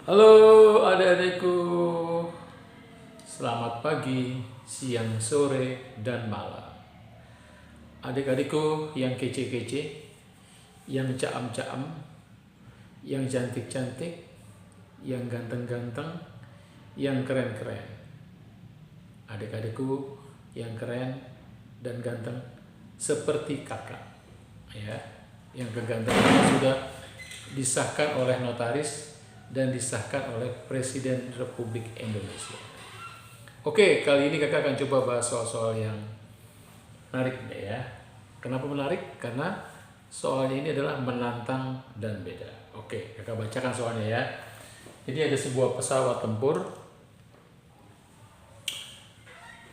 Halo adik-adikku, selamat pagi, siang, sore, dan malam. Adik-adikku yang kece-kece, yang caam-caam, yang cantik-cantik, yang ganteng-ganteng, yang keren-keren. Adik-adikku yang keren dan ganteng seperti kakak, ya, yang kegantengannya sudah disahkan oleh notaris dan disahkan oleh Presiden Republik Indonesia. Oke, kali ini kakak akan coba bahas soal-soal yang menarik deh ya. Kenapa menarik? Karena soalnya ini adalah menantang dan beda. Oke, kakak bacakan soalnya ya. Jadi ada sebuah pesawat tempur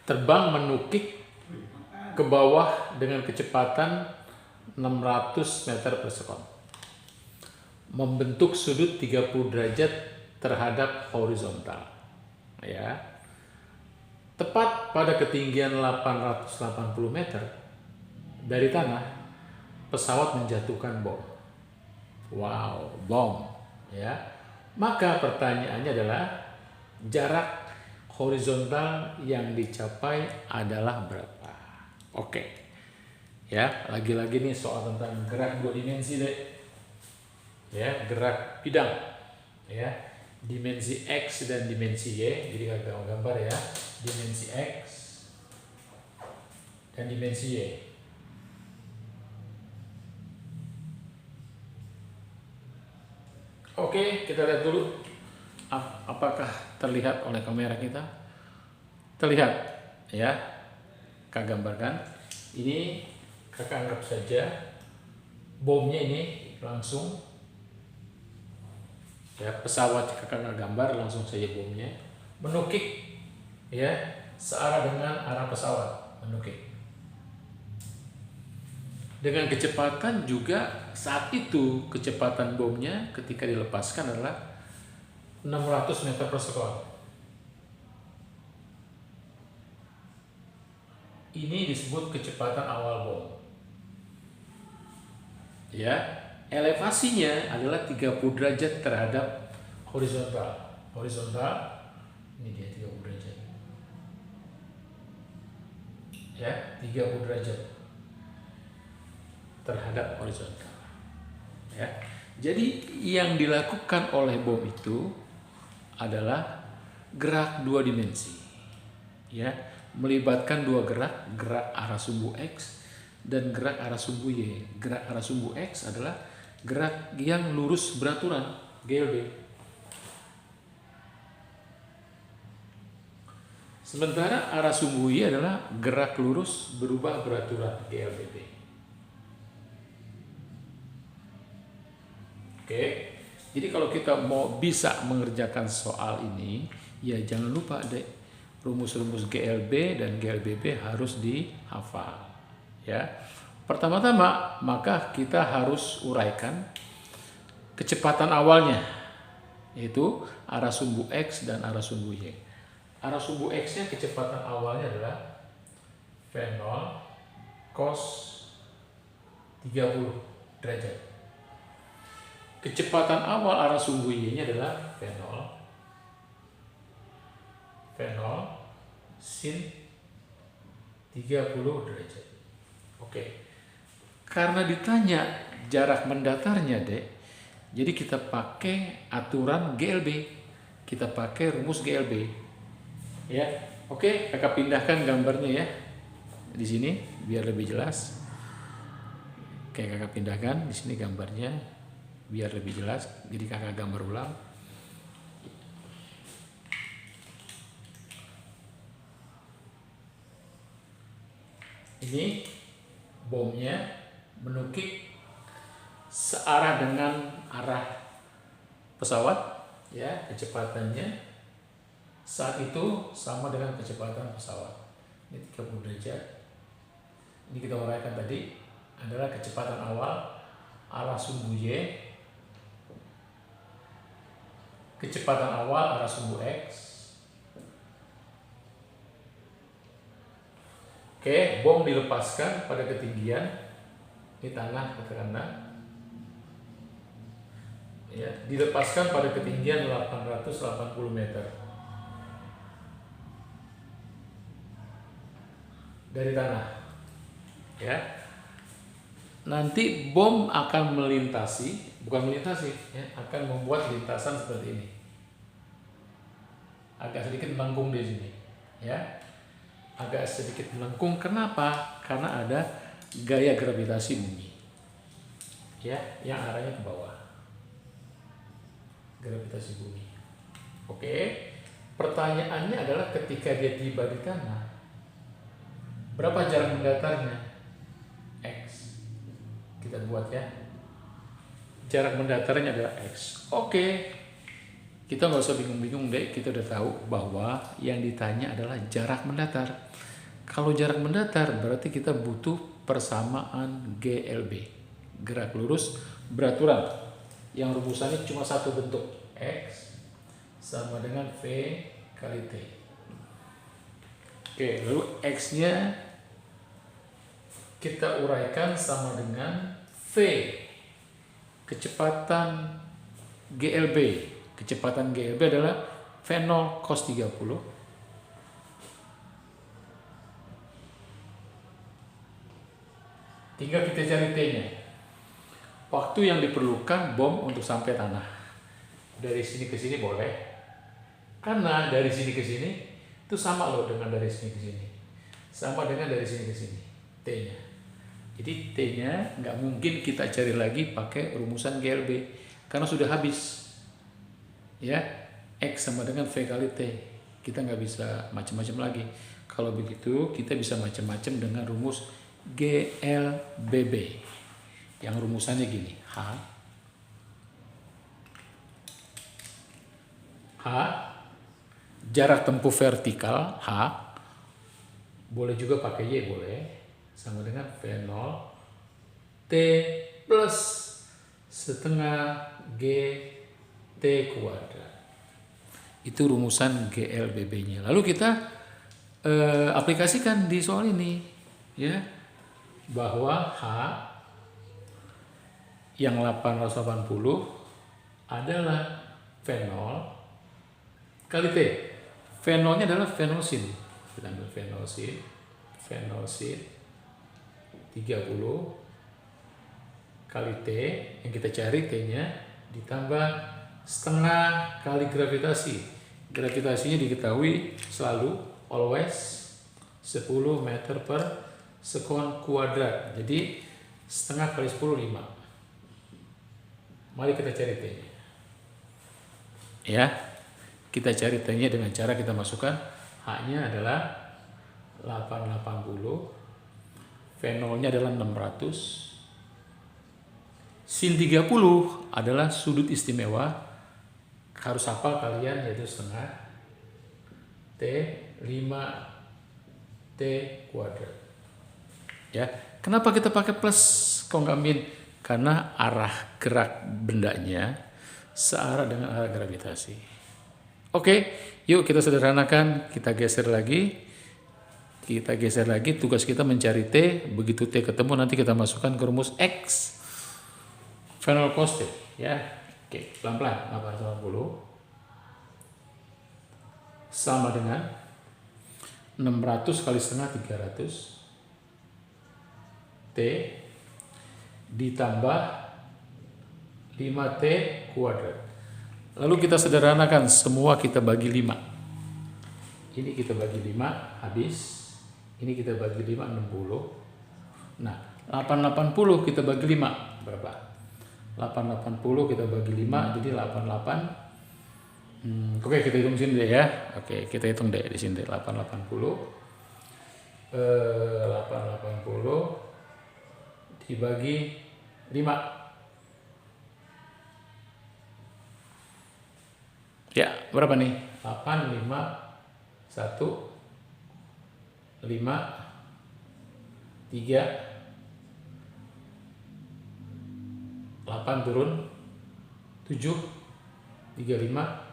terbang menukik ke bawah dengan kecepatan 600 meter per sekon, membentuk sudut 30 derajat terhadap horizontal, ya. Tepat pada ketinggian 880 meter dari tanah, pesawat menjatuhkan bom. Wow, bom, ya. Maka pertanyaannya adalah jarak horizontal yang dicapai adalah berapa? Oke. Ya, lagi-lagi nih soal tentang gerak dua dimensi deh. Ya, gerak bidang, ya, dimensi X dan dimensi Y. Jadi kakak gambar ya, dimensi X dan dimensi Y. Oke, kita lihat dulu apakah terlihat oleh kamera kita. Terlihat ya, kakak gambarkan. Ini kakak anggap saja bomnya ini langsung, ya, pesawat kakak gambar langsung saja bomnya menukik, ya, searah dengan arah pesawat menukik dengan kecepatan juga. Saat itu kecepatan bomnya ketika dilepaskan adalah 600 meter per sekon. Ini disebut kecepatan awal bom, ya. Elevasinya adalah 30 derajat terhadap horizontal. Ini dia 30 derajat, ya, 30 derajat terhadap horizontal, ya. Jadi yang dilakukan oleh bom itu adalah gerak dua dimensi, ya, melibatkan dua gerak, gerak arah sumbu X dan gerak arah sumbu Y. Gerak arah sumbu X adalah gerak yang lurus beraturan, GLB. Sementara arah sumbu Y adalah gerak lurus berubah beraturan, GLBB. Oke, jadi kalau kita mau bisa mengerjakan soal ini, ya jangan lupa deh, rumus-rumus GLB dan GLBB harus dihafal, ya. Pertama-tama maka kita harus uraikan kecepatan awalnya, yaitu arah sumbu X dan arah sumbu Y. Arah sumbu X-nya kecepatan awalnya adalah V0 cos 30 derajat. Kecepatan awal arah sumbu Y-nya adalah V0 sin 30 derajat. Oke. Karena ditanya jarak mendatarnya, Dek, jadi kita pakai aturan GLB. Kita pakai rumus GLB. Ya. Oke, kakak pindahkan gambarnya ya. Di sini biar lebih jelas. Oke, kakak pindahkan di sini gambarnya biar lebih jelas. Jadi kakak gambar ulang. Ini bomnya menukik searah dengan arah pesawat, ya, kecepatannya saat itu sama dengan kecepatan pesawat. Ini 30 derajat. Ini kita uraikan tadi adalah kecepatan awal arah sumbu Y, kecepatan awal arah sumbu X. Oke, bom dilepaskan pada ketinggian di tanah katakanlah ya, dilepaskan pada ketinggian 880 meter dari tanah. Ya. Nanti bom akan bukan melintasi, ya, akan membuat lintasan seperti ini. Agak sedikit melengkung di sini, ya. Agak sedikit melengkung. Kenapa? Karena ada gaya gravitasi bumi, ya, yang arahnya ke bawah. Gravitasi bumi. Oke. Pertanyaannya adalah ketika dia tiba di tanah, berapa jarak mendatarnya? X. Kita buat ya. Jarak mendatarnya adalah X. Oke. Kita nggak usah bingung-bingung deh, kita udah tahu bahwa yang ditanya adalah jarak mendatar. Kalau jarak mendatar berarti kita butuh persamaan GLB, gerak lurus beraturan, yang rumusannya cuma satu bentuk, X sama dengan V kali T. Oke, lalu X-nya kita uraikan sama dengan V, kecepatan GLB. Kecepatan GLB adalah V0 cos 30 tinggal kita cari T-nya. Waktu yang diperlukan bom untuk sampai tanah. Dari sini ke sini boleh. Karena dari sini ke sini itu sama loh dengan dari sini ke sini. Sama dengan dari sini ke sini. T-nya. Jadi T-nya nggak mungkin kita cari lagi pakai rumusan GLB karena sudah habis. Ya, X sama dengan V kali T. Kita nggak bisa macam-macam lagi. Kalau begitu kita bisa macam-macam dengan rumus GLBB yang rumusannya gini, H jarak tempuh vertikal H, boleh juga pakai Y, boleh, sama dengan V0 T plus setengah G T kuadrat. Itu rumusan GLBB-nya. Lalu kita aplikasikan di soal ini, ya, bahwa H yang 880 adalah V0 kali T. V0-nya adalah V0 sin. Kita ambil V0 sin 30 kali T, yang kita cari T-nya ditambah setengah kali gravitasi. Gravitasinya diketahui selalu always 10 meter per sekon kuadrat. Jadi setengah kali 10 5. Mari kita cari T-nya. Ya. Kita cari T-nya dengan cara kita masukkan H-nya adalah 880. V0-nya adalah 600. Sin 30 adalah sudut istimewa. Harus hafal kalian, yaitu setengah T 5 T kuadrat. Ya, kenapa kita pakai plus kok nggak min? Karena arah gerak bendanya searah dengan arah gravitasi. Oke, yuk kita sederhanakan, kita geser lagi. Tugas kita mencari T. Begitu T ketemu nanti kita masukkan ke rumus X. Final cos T, ya. Oke, pelan-pelan. 880 sama dengan 600 kali setengah 300 T ditambah 5T kuadrat. Lalu kita sederhanakan, semua kita bagi 5. Ini kita bagi 5, habis. Ini kita bagi 5, 60. Nah, 880 kita bagi 5, berapa? 880 kita bagi 5, jadi 88. Oke, kita hitung sini deh ya. Oke, kita hitung deh di sini deh. 880 dibagi 5. Ya, berapa nih? 8, 5, 1, 5, 3, 8 turun 7, 35,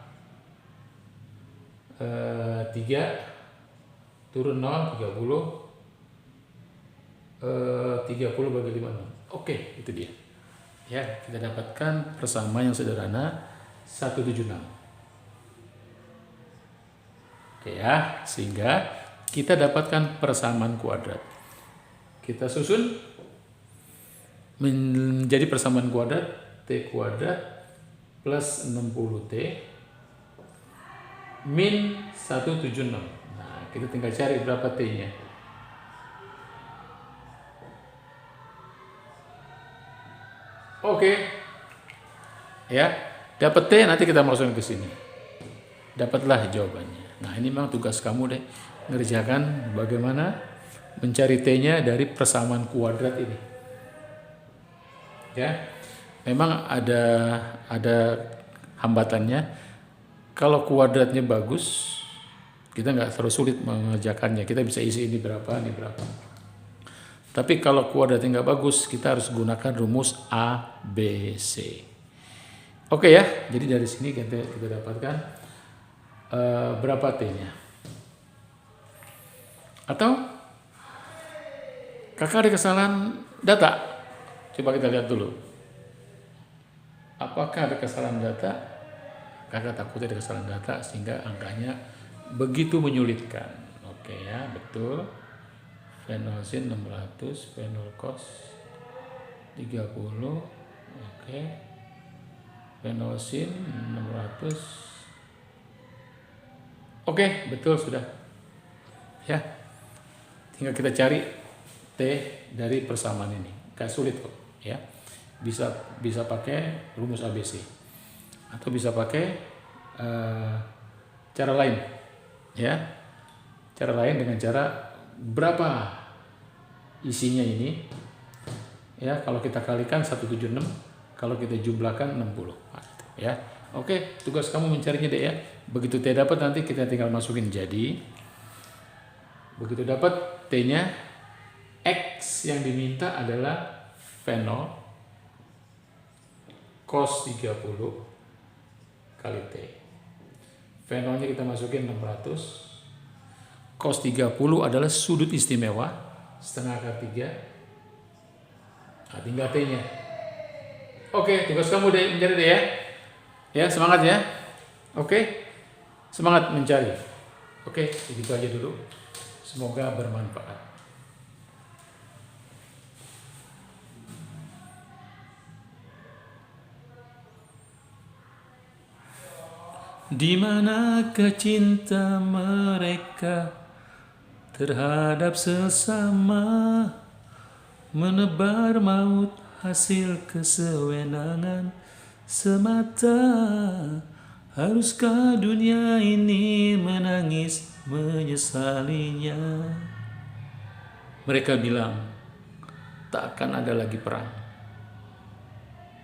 3 turun 0, 30, 30 bagi 5, 0. Oke, itu dia. Ya, kita dapatkan persamaan yang sederhana 176. Oke ya, sehingga kita dapatkan persamaan kuadrat. Kita susun menjadi persamaan kuadrat T kuadrat plus 60T min 176. Nah, kita tinggal cari berapa T-nya. Oke. Ya, dapat T, nanti kita masukkan ke sini. Dapatlah jawabannya. Nah, ini memang tugas kamu deh, ngerjakan bagaimana mencari T-nya dari persamaan kuadrat ini. Ya. Memang ada hambatannya. Kalau kuadratnya bagus, kita nggak terlalu sulit mengerjakannya. Kita bisa isi ini berapa, ini berapa. Tapi kalau kuadratnya nggak bagus, kita harus gunakan rumus A, B, C. Oke ya, jadi dari sini kita dapatkan berapa T-nya. Atau kakak ada kesalahan data. Coba kita lihat dulu. Apakah ada kesalahan data? Kakak takutnya ada kesalahan data sehingga angkanya begitu menyulitkan. Oke ya, betul. Fenolsin 600, fenolkos 30, oke. Fenolsin 600, oke, betul sudah. Ya, tinggal kita cari T dari persamaan ini. Gak sulit kok, ya. Bisa pakai rumus ABC atau bisa pakai cara lain, ya. Cara lain dengan cara berapa isinya ini, ya. Kalau kita kalikan 176, kalau kita jumlahkan 60, ya. Oke, tugas kamu mencarinya deh ya. Begitu T dapat, nanti kita tinggal masukin jadi. Begitu dapat T-nya, X yang diminta adalah fenol cos 30 kali T. Fenolnya kita masukin 600. Cos 30 adalah sudut istimewa, setengah akar 3. Nah, tinggal T-nya. Oke, tugas kamu deh mencari deh ya. Ya, semangat ya. Oke, semangat mencari. Oke, begitu aja dulu. Semoga bermanfaat. Di manakah cinta mereka terhadap sesama, menebar maut hasil kesewenangan semata. Haruskah dunia ini menangis menyesalinya? Mereka bilang tak akan ada lagi perang.